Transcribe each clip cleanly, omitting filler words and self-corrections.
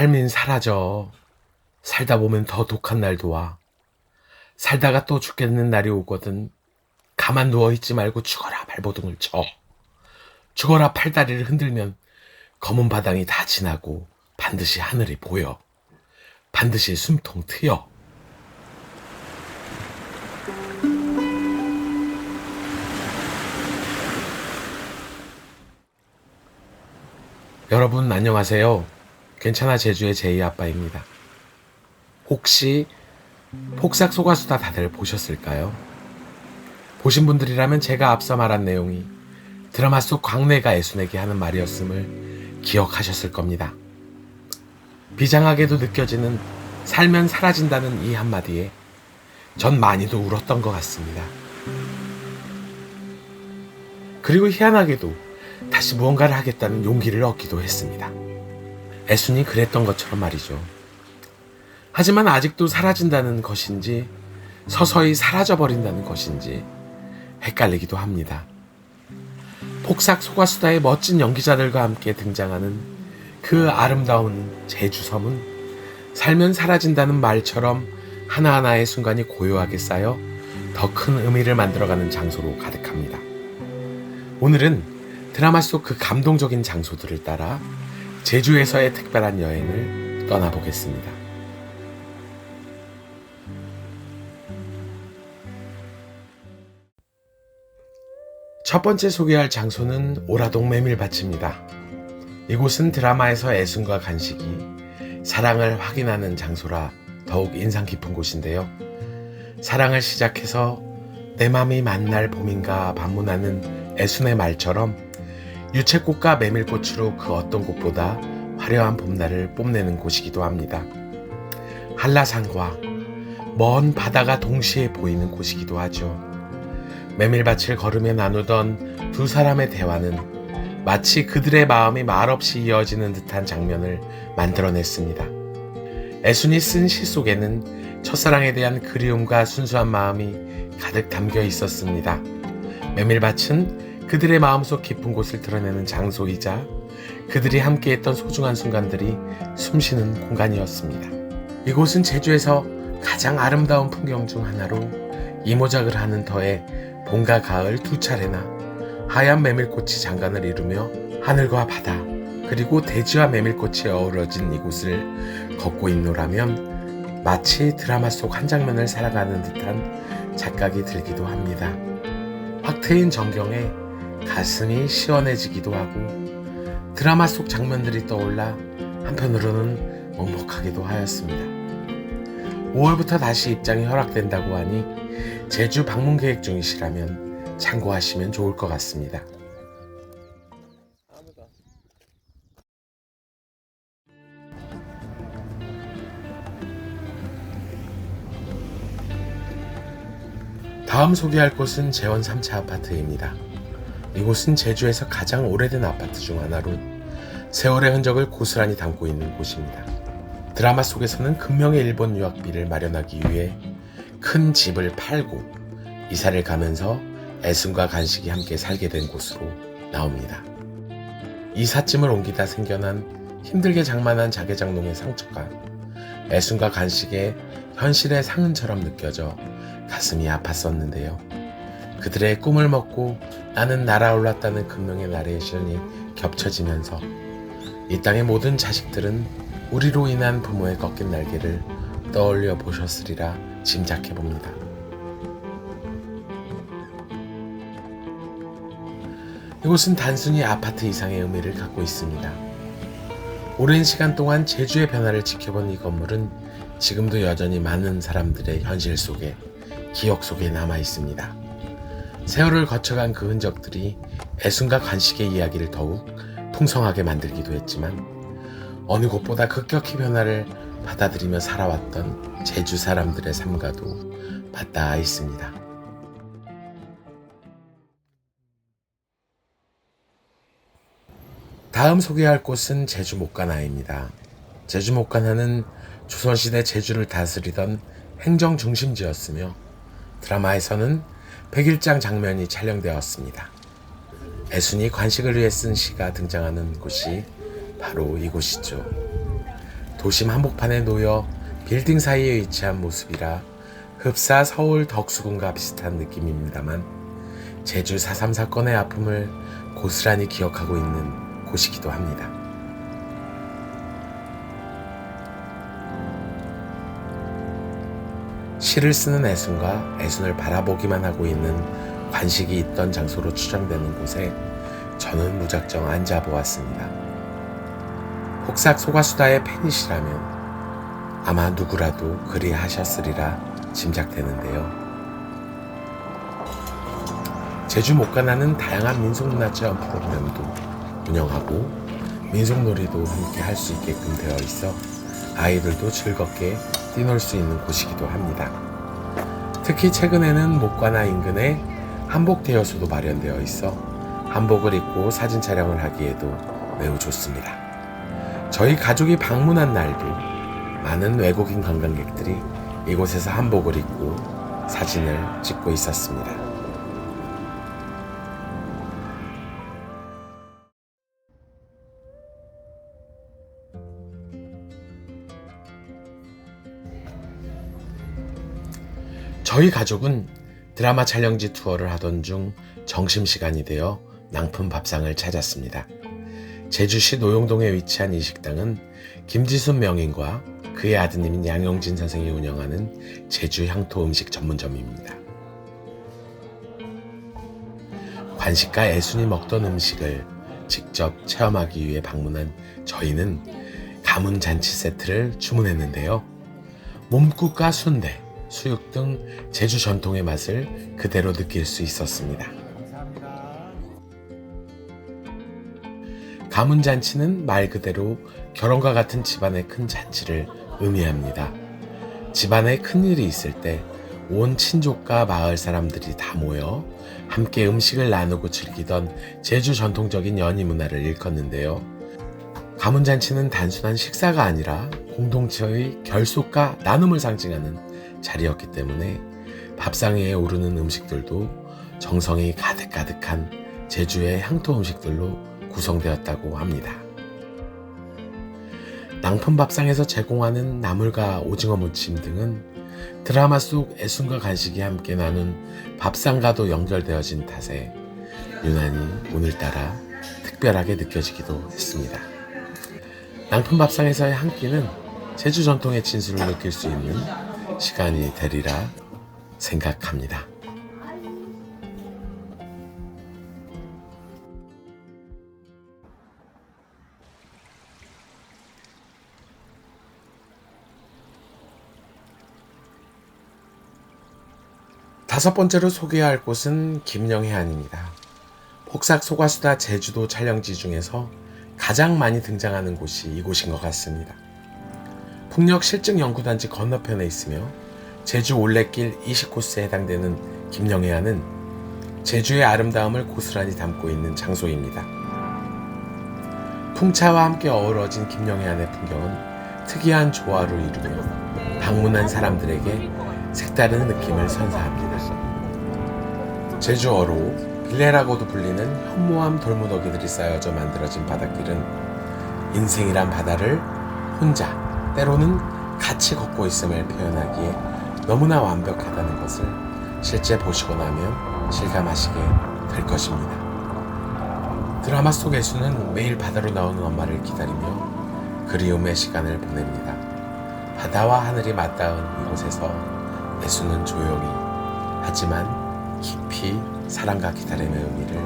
삶인 사라져. 살다 보면 더 독한 날도 와. 살다가 또 죽겠는 날이 오거든. 가만 누워있지 말고 죽어라 발버둥을 쳐. 죽어라 팔다리를 흔들면 검은 바닥이 다 지나고 반드시 하늘이 보여. 반드시 숨통 트여. 여러분 안녕하세요. 괜찮아 제주의 제이 아빠입니다. 혹시 폭삭 속가수다 다들 보셨을까요? 보신 분들이라면 제가 앞서 말한 내용이 드라마 속 광래가 애순에게 하는 말이었음을 기억하셨을 겁니다. 비장하게도 느껴지는 살면 사라진다는 이 한마디에 전 많이도 울었던 것 같습니다. 그리고 희한하게도 다시 무언가를 하겠다는 용기를 얻기도 했습니다. 애순이 그랬던 것처럼 말이죠. 하지만 아직도 사라진다는 것인지 서서히 사라져버린다는 것인지 헷갈리기도 합니다. 폭삭 속가수다의 멋진 연기자들과 함께 등장하는 그 아름다운 제주섬은 살면 사라진다는 말처럼 하나하나의 순간이 고요하게 쌓여 더 큰 의미를 만들어가는 장소로 가득합니다. 오늘은 드라마 속 그 감동적인 장소들을 따라 제주에서의 특별한 여행을 떠나보겠습니다. 첫 번째 소개할 장소는 오라동 메밀밭입니다. 이곳은 드라마에서 애순과 간식이 사랑을 확인하는 장소라 더욱 인상 깊은 곳인데요. 사랑을 시작해서 내 맘이 만날 봄인가 반문하는 애순의 말처럼 유채꽃과 메밀꽃으로 그 어떤 곳보다 화려한 봄날을 뽐내는 곳이기도 합니다. 한라산과 먼 바다가 동시에 보이는 곳이기도 하죠. 메밀밭을 걸으며 나누던 두 사람의 대화는 마치 그들의 마음이 말없이 이어지는 듯한 장면을 만들어냈습니다. 애순이 쓴 시 속에는 첫사랑에 대한 그리움과 순수한 마음이 가득 담겨 있었습니다. 메밀밭은 그들의 마음속 깊은 곳을 드러내는 장소이자 그들이 함께했던 소중한 순간들이 숨쉬는 공간이었습니다. 이곳은 제주에서 가장 아름다운 풍경 중 하나로 이모작을 하는 터에 봄과 가을 두 차례나 하얀 메밀꽃이 장관을 이루며 하늘과 바다 그리고 대지와 메밀꽃이 어우러진 이곳을 걷고 있노라면 마치 드라마 속 한 장면을 살아가는 듯한 착각이 들기도 합니다. 확 트인 전경에 가슴이 시원해지기도 하고 드라마 속 장면들이 떠올라 한편으로는 먹먹하기도 하였습니다. 5월부터 다시 입장이 허락된다고 하니 제주 방문 계획 중이시라면 참고하시면 좋을 것 같습니다. 다음 소개할 곳은 재원 3차 아파트입니다. 이곳은 제주에서 가장 오래된 아파트 중 하나로 세월의 흔적을 고스란히 담고 있는 곳입니다. 드라마 속에서는 금명의 일본 유학비를 마련하기 위해 큰 집을 팔고 이사를 가면서 애순과 간식이 함께 살게 된 곳으로 나옵니다. 이삿짐을 옮기다 생겨난 힘들게 장만한 자개장롱의 상처가 애순과 간식의 현실의 상흔처럼 느껴져 가슴이 아팠었는데요. 그들의 꿈을 먹고 나는 날아올랐다는 금명의 나레이션이 겹쳐지면서 이 땅의 모든 자식들은 우리로 인한 부모의 꺾인 날개를 떠올려 보셨으리라 짐작해 봅니다. 이곳은 단순히 아파트 이상의 의미를 갖고 있습니다. 오랜 시간 동안 제주의 변화를 지켜본 이 건물은 지금도 여전히 많은 사람들의 현실 속에 기억 속에 남아 있습니다. 세월을 거쳐간 그 흔적들이 애순과 간식의 이야기를 더욱 풍성하게 만들기도 했지만 어느 곳보다 급격히 변화를 받아들이며 살아왔던 제주 사람들의 삶과도 맞닿아 있습니다. 다음 소개할 곳은 제주 목가나입니다. 제주 목가나는 조선시대 제주를 다스리던 행정 중심지였으며 드라마에서는 백일장 장면이 촬영되었습니다. 애순이 관식을 위해 쓴 시가 등장하는 곳이 바로 이곳이죠. 도심 한복판에 놓여 빌딩 사이에 위치한 모습이라 흡사 서울 덕수궁과 비슷한 느낌입니다만 제주 4.3 사건의 아픔을 고스란히 기억하고 있는 곳이기도 합니다. 시를 쓰는 애순과 애순을 바라보기만 하고 있는 관식이 있던 장소로 추정되는 곳에 저는 무작정 앉아보았습니다. 폭삭 소가수다의 팬이시라면 아마 누구라도 그리 하셨으리라 짐작되는데요. 제주 목간하는 다양한 민속문화체험 프로그램도 운영하고 민속놀이도 함께 할 수 있게끔 되어 있어 아이들도 즐겁게 뛰놀 수 있는 곳이기도 합니다. 특히 최근에는 목관아 인근에 한복 대여소도 마련되어 있어 한복을 입고 사진 촬영을 하기에도 매우 좋습니다. 저희 가족이 방문한 날도 많은 외국인 관광객들이 이곳에서 한복을 입고 사진을 찍고 있었습니다. 저희 가족은 드라마 촬영지 투어를 하던 중 점심시간이 되어 낭품 밥상을 찾았습니다. 제주시 노용동에 위치한 이 식당은 김지순 명인과 그의 아드님인 양용진 선생이 운영하는 제주 향토 음식 전문점입니다. 관식과 애순이 먹던 음식을 직접 체험하기 위해 방문한 저희는 가문잔치 세트를 주문했는데요. 몸국과 순대, 수육 등 제주 전통의 맛을 그대로 느낄 수 있었습니다. 가문잔치는 말 그대로 결혼과 같은 집안의 큰 잔치를 의미합니다. 집안에 큰일이 있을 때 온 친족과 마을 사람들이 다 모여 함께 음식을 나누고 즐기던 제주 전통적인 연희 문화를 일컫는데요. 가문잔치는 단순한 식사가 아니라 공동체의 결속과 나눔을 상징하는 자리였기 때문에 밥상 위에 오르는 음식들도 정성이 가득가득한 제주의 향토 음식들로 구성되었다고 합니다. 낭품 밥상에서 제공하는 나물과 오징어 무침 등은 드라마 속 애순과 간식이 함께 나눈 밥상과도 연결되어진 탓에 유난히 오늘따라 특별하게 느껴지기도 했습니다. 낭품 밥상에서의 한 끼는 제주 전통의 진수를 느낄 수 있는 시간이 되리라 생각합니다. 다섯 번째로 소개할 곳은 김영해안입니다. 폭삭 소가수다 제주도 촬영지 중에서 가장 많이 등장하는 곳이 이곳인 것 같습니다. 풍력 실증 연구단지 건너편에 있으며 제주 올레길 20코스에 해당되는 김영해안은 제주의 아름다움을 고스란히 담고 있는 장소입니다. 풍차와 함께 어우러진 김영해안의 풍경은 특이한 조화로 이루며 방문한 사람들에게 색다른 느낌을 선사합니다. 제주어로 빌레라고도 불리는 현모암 돌무더기들이 쌓여져 만들어진 바닷길은 인생이란 바다를 혼자 때로는 같이 걷고 있음을 표현하기에 너무나 완벽하다는 것을 실제 보시고 나면 실감하시게 될 것입니다. 드라마 속 애순은 매일 바다로 나오는 엄마를 기다리며 그리움의 시간을 보냅니다. 바다와 하늘이 맞닿은 이곳에서 애순은 조용히 하지만 깊이 사랑과 기다림의 의미를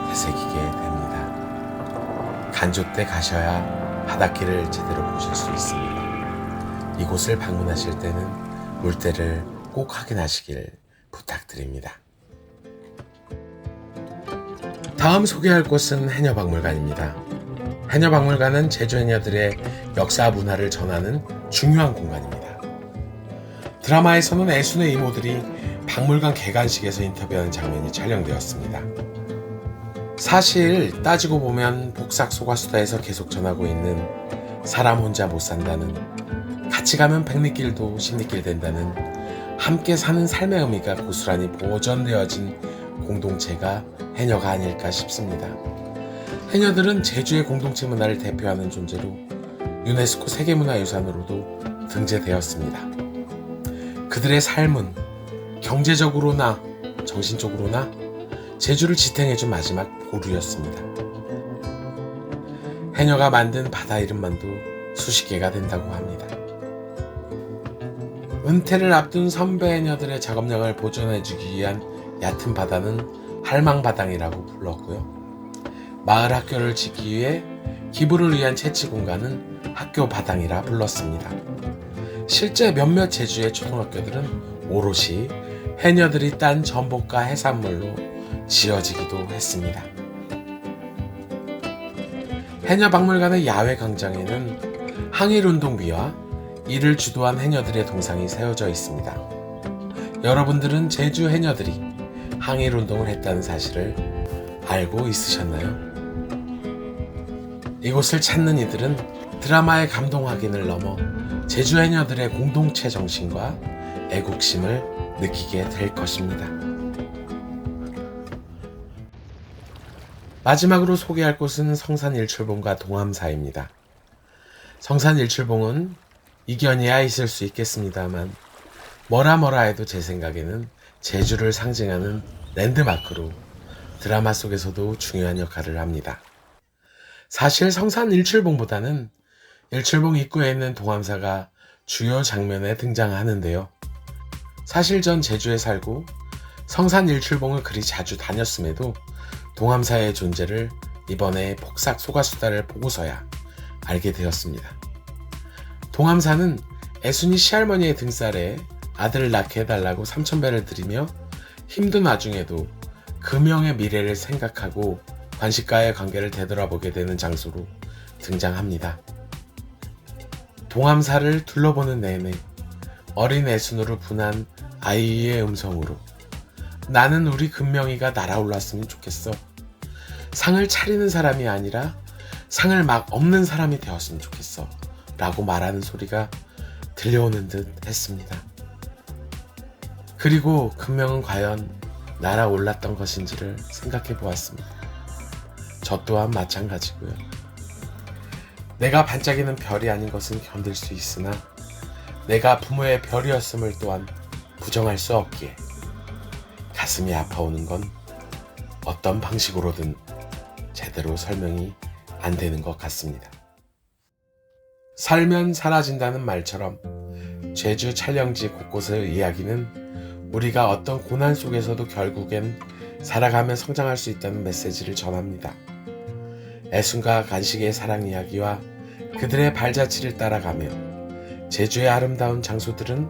되새기게 됩니다. 간조 때 가셔야 바닷길을 제대로 보실 수 있습니다. 이곳을 방문하실 때는 물때를 꼭 확인하시길 부탁드립니다. 다음 소개할 곳은 해녀박물관입니다. 해녀박물관은 제주 해녀들의 역사 문화를 전하는 중요한 공간입니다. 드라마에서는 애순의 이모들이 박물관 개관식에서 인터뷰하는 장면이 촬영되었습니다. 사실 따지고 보면 폭삭 소가수다에서 계속 전하고 있는 사람 혼자 못 산다는, 같이 가면 백리길도 십리길 된다는 함께 사는 삶의 의미가 고스란히 보존되어진 공동체가 해녀가 아닐까 싶습니다. 해녀들은 제주의 공동체 문화를 대표하는 존재로 유네스코 세계문화유산으로도 등재되었습니다. 그들의 삶은 경제적으로나 정신적으로나 제주를 지탱해준 마지막 보루였습니다. 해녀가 만든 바다 이름만도 수십 개가 된다고 합니다. 은퇴를 앞둔 선배 해녀들의 작업량을 보존해주기 위한 얕은 바다는 할망바당이라고 불렀고요. 마을 학교를 짓기 위해 기부를 위한 채취 공간은 학교바당이라 불렀습니다. 실제 몇몇 제주의 초등학교들은 오롯이 해녀들이 딴 전복과 해산물로 지어지기도 했습니다. 해녀박물관의 야외 광장에는 항일운동비와 이를 주도한 해녀들의 동상이 세워져 있습니다. 여러분들은 제주 해녀들이 항일운동을 했다는 사실을 알고 있으셨나요? 이곳을 찾는 이들은 드라마의 감동 확인을 넘어 제주 해녀들의 공동체 정신과 애국심을 느끼게 될 것입니다. 마지막으로 소개할 곳은 성산일출봉과 동암사입니다. 성산일출봉은 이견이야 있을 수 있겠습니다만 뭐라 해도 제 생각에는 제주를 상징하는 랜드마크로 드라마 속에서도 중요한 역할을 합니다. 사실 성산일출봉보다는 일출봉 입구에 있는 동암사가 주요 장면에 등장하는데요. 사실 전 제주에 살고 성산일출봉을 그리 자주 다녔음에도 동암사의 존재를 이번에 폭삭 소가수다를 보고서야 알게 되었습니다. 동암사는 애순이 시할머니의 등살에 아들을 낳게 해달라고 3,000배를 드리며 힘든 와중에도 금명의 미래를 생각하고 관식과의 관계를 되돌아보게 되는 장소로 등장합니다. 동암사를 둘러보는 내내 어린 애순으로 분한 아이의 음성으로 나는 우리 금명이가 날아올랐으면 좋겠어. 상을 차리는 사람이 아니라 상을 막 엎는 사람이 되었으면 좋겠어. 라고 말하는 소리가 들려오는 듯 했습니다. 그리고 금명은 과연 날아올랐던 것인지를 생각해 보았습니다. 저 또한 마찬가지고요. 내가 반짝이는 별이 아닌 것은 견딜 수 있으나 내가 부모의 별이었음을 또한 부정할 수 없기에 가슴이 아파오는 건 어떤 방식으로든 제대로 설명이 안 되는 것 같습니다. 살면 사라진다는 말처럼 제주 촬영지 곳곳의 이야기는 우리가 어떤 고난 속에서도 결국엔 살아가며 성장할 수 있다는 메시지를 전합니다. 애순과 간식의 사랑 이야기와 그들의 발자취를 따라가며 제주의 아름다운 장소들은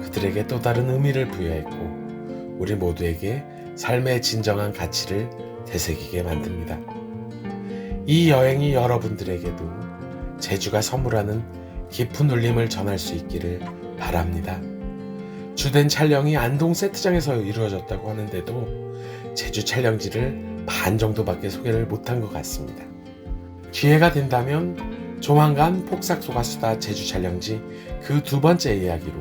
그들에게 또 다른 의미를 부여했고 우리 모두에게 삶의 진정한 가치를 되새기게 만듭니다. 이 여행이 여러분들에게도 제주가 선물하는 깊은 울림을 전할 수 있기를 바랍니다. 주된 촬영이 안동 세트장에서 이루어졌다고 하는데도 제주 촬영지를 반 정도밖에 소개를 못한 것 같습니다. 기회가 된다면 조만간 폭삭소가수다 제주 촬영지 그 두 번째 이야기로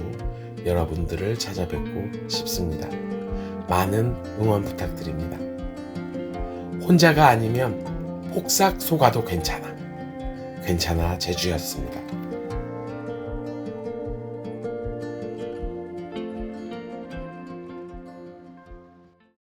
여러분들을 찾아뵙고 싶습니다. 많은 응원 부탁드립니다. 혼자가 아니면 폭삭소가도 괜찮아 제주였습니다.